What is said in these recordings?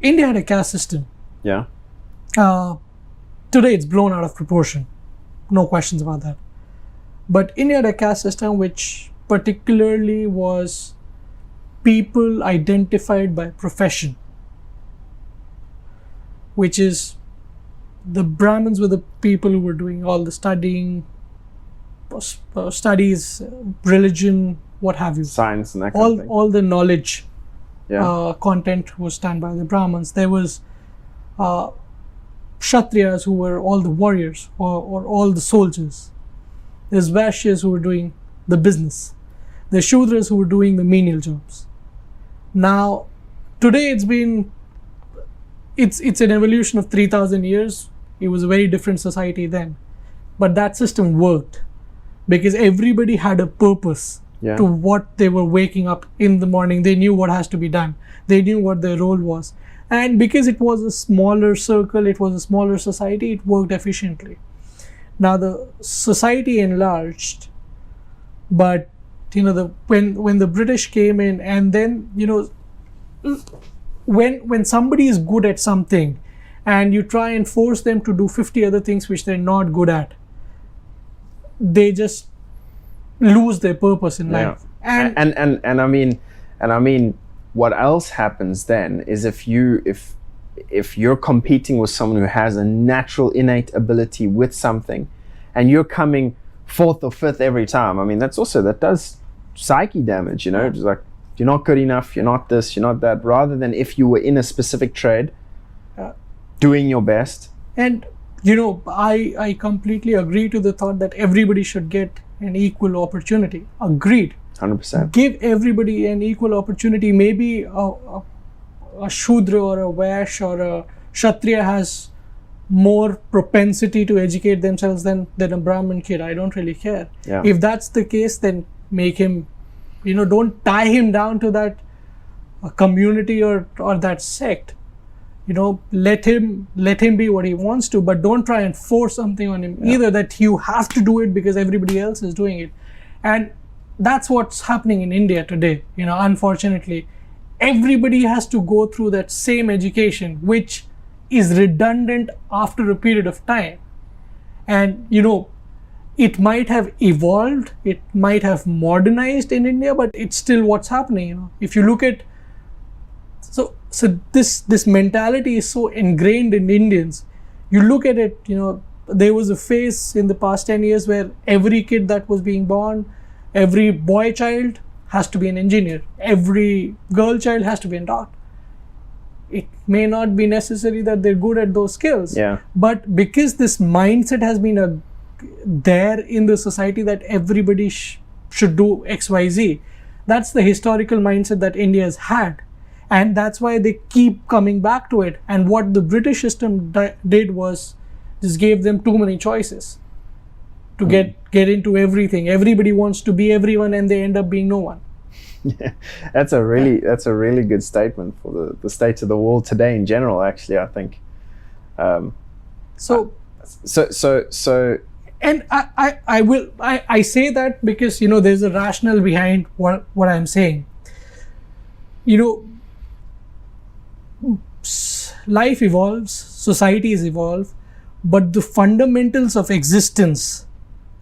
India had a caste system. Yeah. Today it's blown out of proportion. No questions about that. But India had a caste system which particularly was people identified by profession, which is the Brahmins were the people who were doing all the studying, studies, religion, what have you. Science and that kind of thing. All the knowledge Yeah. content was done by the Brahmins. There was Kshatriyas who were all the warriors or all the soldiers. There's Vaishyas who were doing the business. There's Shudras who were doing the menial jobs. Now, today it's an evolution of 3,000 years. It was a very different society then. But that system worked because everybody had a purpose to what they were waking up in the morning. They knew what has to be done. They knew what their role was. And because it was a smaller circle, it was a smaller society, it worked efficiently. Now the society enlarged, but when the British came in, and then when somebody is good at something and you try and force them to do 50 other things which they're not good at, they just lose their purpose in life. And I mean what else happens then is if you're competing with someone who has a natural innate ability with something and you're coming fourth or fifth every time, I mean that does psyche damage, it's like you're not good enough, you're not this, you're not that, rather than if you were in a specific trade doing your best. And I completely agree to the thought that everybody should get an equal opportunity. Agreed. 100%. Give everybody an equal opportunity. Maybe a Shudra or a Vaishya or a Kshatriya has more propensity to educate themselves than a Brahmin kid. I don't really care. Yeah. If that's the case, then make him, don't tie him down to that community or that sect. Let him be what he wants to, but don't try and force something on him either, that you have to do it because everybody else is doing it. And that's what's happening in India today. Unfortunately, everybody has to go through that same education, which is redundant after a period of time. And it might have evolved, it might have modernized in India, but it's still what's happening. If you look at so this mentality is so ingrained in Indians. You look at it, there was a phase in the past 10 years where every kid that was being born, every boy child has to be an engineer, every girl child has to be a doctor. It may not be necessary that they're good at those skills, but because this mindset has been there in the society that everybody should do XYZ, that's the historical mindset that India has had. And that's why they keep coming back to it. And what the British system did was just gave them too many choices to get into everything. Everybody wants to be everyone, and they end up being no one. Yeah, that's a really good statement for the state of the world today in general. Actually, I think. And I say that because there's a rationale behind what I'm saying. Life evolves, societies evolve, but the fundamentals of existence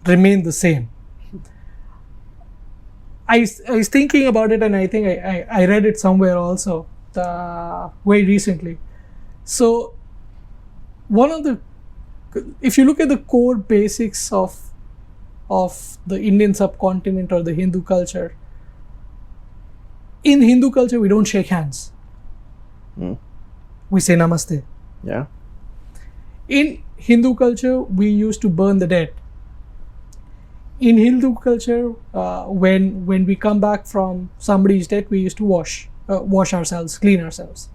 remain the same. I was thinking about it, and I think I read it somewhere also very recently. So if you look at the core basics of the Indian subcontinent or the Hindu culture, in Hindu culture we don't shake hands. We say namaste. Yeah. In Hindu culture, we used to burn the dead. In Hindu culture, when we come back from somebody's death, we used to wash ourselves, clean ourselves.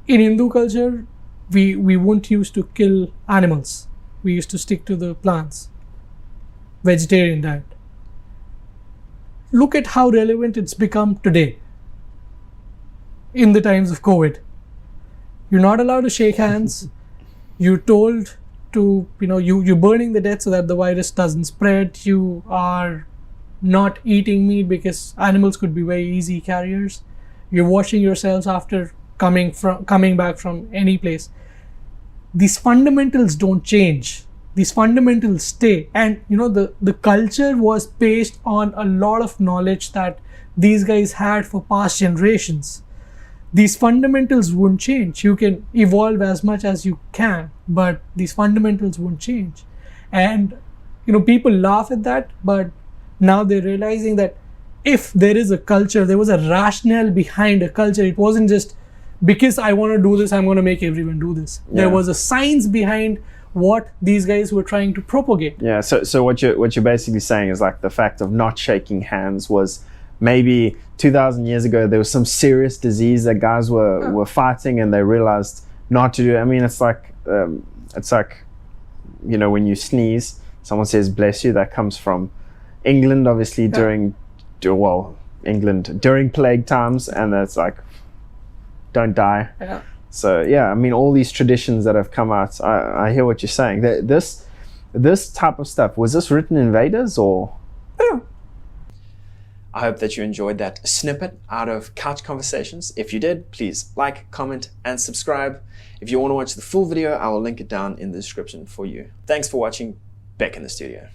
In Hindu culture, we wouldn't used to kill animals. We used to stick to the plants, vegetarian diet. Look at how relevant it's become today. In the times of COVID, you're not allowed to shake hands. You're told to, you're burning the dead so that the virus doesn't spread. You are not eating meat because animals could be very easy carriers. you're washing yourselves after coming back from any place. These fundamentals don't change. These fundamentals stay. And the culture was based on a lot of knowledge that these guys had for past generations. These fundamentals won't change. You can evolve as much as you can, but these fundamentals won't change. And people laugh at that, but now they're realizing that if there is a culture, there was a rationale behind a culture. It wasn't just because I want to do this, I'm going to make everyone do this. Yeah. There was a science behind what these guys were trying to propagate. Yeah. So what you're basically saying is like the fact of not shaking hands was maybe 2,000 years ago there was some serious disease that guys were fighting, and they realized not to do it. I mean, it's like when you sneeze, someone says bless you. That comes from England, obviously, during plague times, and that's like don't die. Yeah. So yeah, I mean, all these traditions that have come out, I hear what you're saying. This type of stuff, was this written in Vedas or? Yeah. I hope that you enjoyed that snippet out of Couch Conversations. If you did, please like, comment, and subscribe. If you want to watch the full video, I will link it down in the description for you. Thanks for watching. Back in the studio.